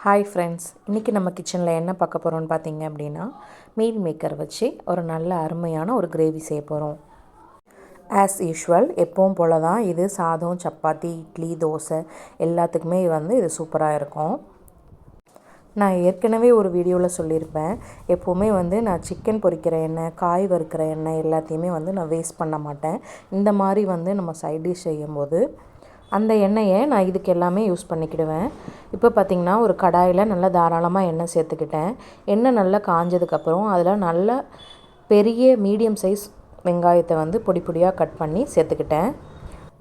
Hi friends, இன்றைக்கி நம்ம கிச்சனில் என்ன பார்க்க போகிறோம்னு பார்த்தீங்க அப்படின்னா, மீல் மேக்கர் வச்சு ஒரு நல்ல அருமையான ஒரு கிரேவி செய்ய போகிறோம். ஆஸ் யூஷுவல் எப்பவும் போல தான் இது சாதம், சப்பாத்தி, இட்லி, தோசை எல்லாத்துக்குமே இது சூப்பராக இருக்கும். நான் ஏற்கனவே ஒரு வீடியோவில் சொல்லியிருப்பேன், எப்போவுமே நான் சிக்கன் பொரிக்கிற எண்ணெய், காய் வறுக்கிற எண்ணெய் எல்லாத்தையுமே நான் வேஸ்ட் பண்ண மாட்டேன். இந்த மாதிரி நம்ம சைட் டிஷ் செய்யும்போது அந்த எண்ணெயை நான் இதுக்கு எல்லாமே யூஸ் பண்ணிக்கிடுவேன். இப்போ பார்த்திங்கன்னா ஒரு கடாயில் நல்லா தாராளமாக எண்ணெய் சேர்த்துக்கிட்டேன். எண்ணெய் நல்லா காஞ்சதுக்கப்புறம் அதில் நல்ல பெரிய மீடியம் சைஸ் வெங்காயத்தை பொடி பொடியாக கட் பண்ணி சேர்த்துக்கிட்டேன்.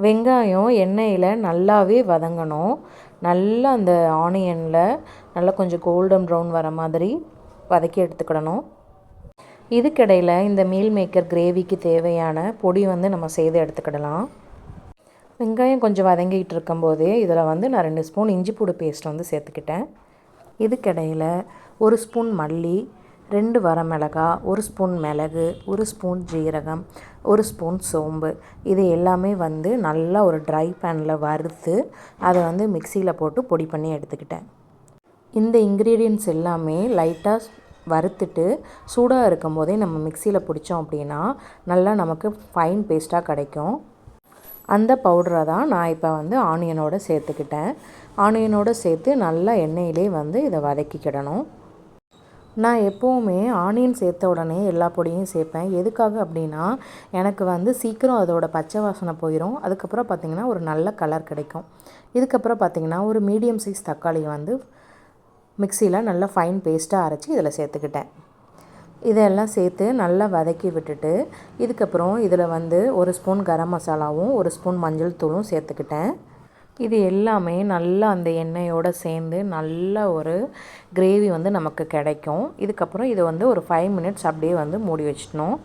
வெங்காயம் எண்ணெயில் நல்லாவே வதங்கணும். நல்லா அந்த ஆனியனில் நல்லா கொஞ்சம் கோல்டன் ப்ரௌன் வர மாதிரி வதக்கி எடுத்துக்கிடணும். இதுக்கிடையில் இந்த மீல் மேக்கர் கிரேவிக்கு தேவையான பொடி நம்ம செய்து எடுத்துக்கிடலாம். வெங்காயம் கொஞ்சம் வதங்கிட்டு இருக்கும்போதே இதில் நான் 2 ஸ்பூன் இஞ்சி பூண்டு பேஸ்ட் சேர்த்துக்கிட்டேன். இதுக்கிடையில் 1 ஸ்பூன் மல்லி, 2 வரமிளகாய், 1 ஸ்பூன் மிளகு, 1 ஸ்பூன் ஜீரகம், 1 ஸ்பூன் சோம்பு இது எல்லாமே நல்லா ஒரு ட்ரை பேனில் வறுத்து அதை மிக்சியில் போட்டு பொடி பண்ணி எடுத்துக்கிட்டேன். இந்த இன்க்ரீடியன்ட்ஸ் எல்லாமே லைட்டாக வறுத்துட்டு சூடாக இருக்கும் போதே நம்ம மிக்சியில் பிடிச்சோம் அப்படின்னா நல்லா நமக்கு ஃபைன் பேஸ்ட்டாக கிடைக்கும். அந்த பவுடரை தான் நான் இப்போ ஆனியனோடு சேர்த்துக்கிட்டேன். ஆனியனோடு சேர்த்து நல்லா எண்ணெயிலே இதை வதக்கிக்கிடணும். நான் எப்போவுமே ஆனியன் சேர்த்த உடனே எல்லா பொடியும் சேர்ப்பேன். எதுக்காக அப்படின்னா எனக்கு சீக்கிரம் அதோட பச்சை வாசனை போயிடும். அதுக்கப்புறம் பார்த்திங்கன்னா ஒரு நல்ல கலர் கிடைக்கும். இதுக்கப்புறம் பார்த்திங்கன்னா ஒரு மீடியம் சைஸ் தக்காளி மிக்சியில் நல்லா ஃபைன் பேஸ்ட்டாக அரைச்சி இதில் சேர்த்துக்கிட்டேன். இதெல்லாம் சேர்த்து நல்லா வதக்கி விட்டுட்டு இதுக்கப்புறம் இதில் 1 ஸ்பூன் கரம் மசாலாவும் 1 ஸ்பூன் மஞ்சள் தூளும் சேர்த்துக்கிட்டேன். இது எல்லாமே நல்லா அந்த எண்ணெயோடு சேர்ந்து நல்ல ஒரு கிரேவி நமக்கு கிடைக்கும். இதுக்கப்புறம் இது ஒரு 5 மினிட்ஸ் அப்படியே மூடி வச்சிடணும்.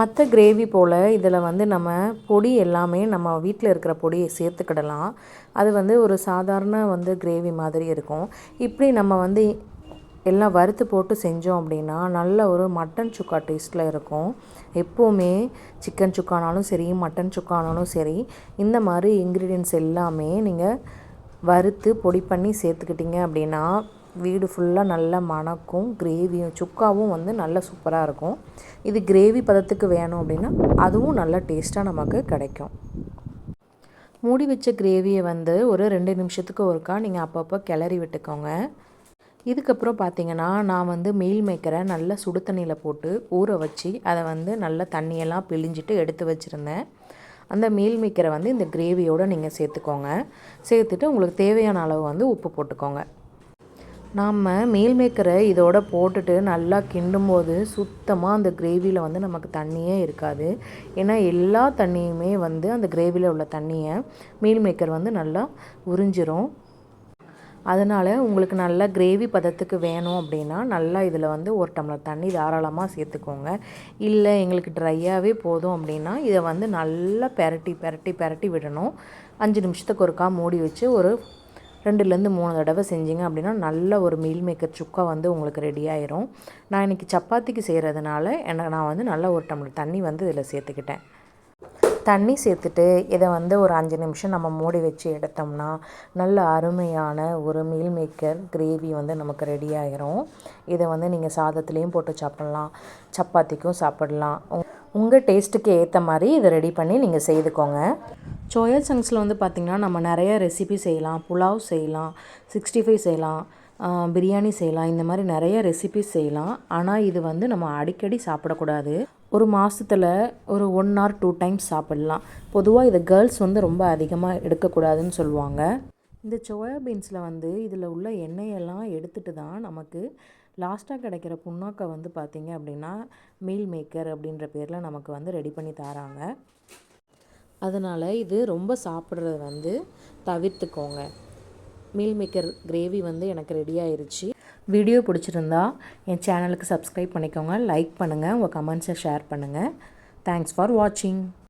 மற்ற கிரேவி போல் இதில் நம்ம பொடி எல்லாமே நம்ம வீட்டில் இருக்கிற பொடியை சேர்த்துக்கிடலாம். அது ஒரு சாதாரண கிரேவி மாதிரி இருக்கும். இப்படி நம்ம எல்லாம் வறுத்து போட்டு செஞ்சோம் அப்படின்னா நல்ல ஒரு மட்டன் சுக்கா டேஸ்ட்டில் இருக்கும். எப்போவுமே சிக்கன் சுக்கானாலும் சரி, மட்டன் சுக்கானாலும் சரி, இந்த மாதிரி இன்க்ரீடியன்ட்ஸ் எல்லாமே நீங்கள் வறுத்து பொடி பண்ணி சேர்த்துக்கிட்டிங்க அப்படின்னா வீடு ஃபுல்லாக நல்லா மணக்கும். கிரேவியும் சுக்காவும் நல்ல சூப்பராக இருக்கும். இது கிரேவி பதத்துக்கு வேணும் அப்படின்னா அதுவும் நல்ல டேஸ்ட்டாக நமக்கு கிடைக்கும். மூடி வச்ச கிரேவியை ஒரு 2 நிமிஷத்துக்கு ஒருக்கா நீங்கள் அப்பப்போ கிளறி விட்டுக்கோங்க. இதுக்கப்புறம் பார்த்திங்கன்னா நான் மீல் மேக்கரை நல்லா சுடு தண்ணியில் போட்டு ஊற வச்சு அதை நல்லா தண்ணியெல்லாம் பிழிஞ்சிட்டு எடுத்து வச்சுருந்தேன். அந்த மீல் மேக்கரை இந்த கிரேவியோடு நீங்கள் சேர்த்துக்கோங்க. சேர்த்துட்டு உங்களுக்கு தேவையான அளவு உப்பு போட்டுக்கோங்க. நாம் மீல் மேக்கரை இதோட போட்டுட்டு நல்லா கிண்டும்போது சுத்தமாக அந்த கிரேவியில் நமக்கு தண்ணியே இருக்காது. ஏன்னா எல்லா தண்ணியுமே அந்த கிரேவியில் உள்ள தண்ணியை மீல் மேக்கர் நல்லா உறிஞ்சிரும். அதனால் உங்களுக்கு நல்லா கிரேவி பதத்துக்கு வேணும் அப்படின்னா நல்லா இதில் 1 டம்ளர் தண்ணி தாராளமாக சேர்த்துக்கோங்க. இல்லை எங்களுக்கு ட்ரையாகவே போதும் அப்படின்னா இதை நல்லா பெரட்டி விடணும். 5 நிமிஷத்துக்கு ஒருக்கா மூடி வச்சு ஒரு 2லேருந்து 3 தடவை செஞ்சிங்க அப்படின்னா நல்ல ஒரு மீல் மேக்கர் சுக்கா உங்களுக்கு ரெடி ஆயிரும். நான் இன்றைக்கி சப்பாத்திக்கு செய்கிறதுனால நான் நல்லா 1 டம்ளர் தண்ணி இதில் சேர்த்துக்கிட்டேன். தண்ணி சேர்த்துட்டு இதை ஒரு 5 நிமிஷம் நம்ம மூடி வச்சு எடுத்தோம்னா நல்ல அருமையான ஒரு மீல் மேக்கர் கிரேவி நமக்கு ரெடி ஆகிரும். இதை நீங்கள் சாதத்துலேயும் போட்டு சாப்பிட்லாம், சப்பாத்திக்கும் சாப்பிடலாம். உங்கள் டேஸ்ட்டுக்கு ஏற்ற மாதிரி இதை ரெடி பண்ணி நீங்கள் செய்துக்கோங்க. சோயா சங்க்ஸில் பார்த்திங்கன்னா நம்ம நிறைய ரெசிபி செய்யலாம். புலாவ் செய்யலாம், 65 செய்யலாம், பிரியாணி செய்யலாம். இந்த மாதிரி நிறைய ரெசிபிஸ் செய்யலாம். ஆனால் இது நம்ம அடிக்கடி சாப்பிடக்கூடாது. ஒரு மாதத்தில் ஒரு 1 ஆர் 2 டைம்ஸ் சாப்பிட்லாம். பொதுவாக இதை கேர்ள்ஸ் ரொம்ப அதிகமாக எடுக்கக்கூடாதுன்னு சொல்லுவாங்க. இந்த சோயா பீன்ஸில் இதில் உள்ள எண்ணெயெல்லாம் எடுத்துகிட்டு தான் நமக்கு லாஸ்ட்டாக கிடைக்கிற புண்ணாக்கை பார்த்திங்க அப்படின்னா மீல் மேக்கர் அப்படின்ற பேரில் நமக்கு ரெடி பண்ணி தராங்க. அதனால் இது ரொம்ப சாப்பிட்றது தவிர்த்துக்கோங்க. மீல் மேக்கர் கிரேவி எனக்கு ரெடி ஆயிடுச்சு. வீடியோ பிடிச்சிருந்தா என் சேனலுக்கு சப்ஸ்கிரைப் பண்ணிக்கோங்க, லைக் பண்ணுங்கள், உங்கள் கமெண்ட்ஸை ஷேர் பண்ணுங்கள். தேங்க்ஸ் ஃபார் வாட்சிங்.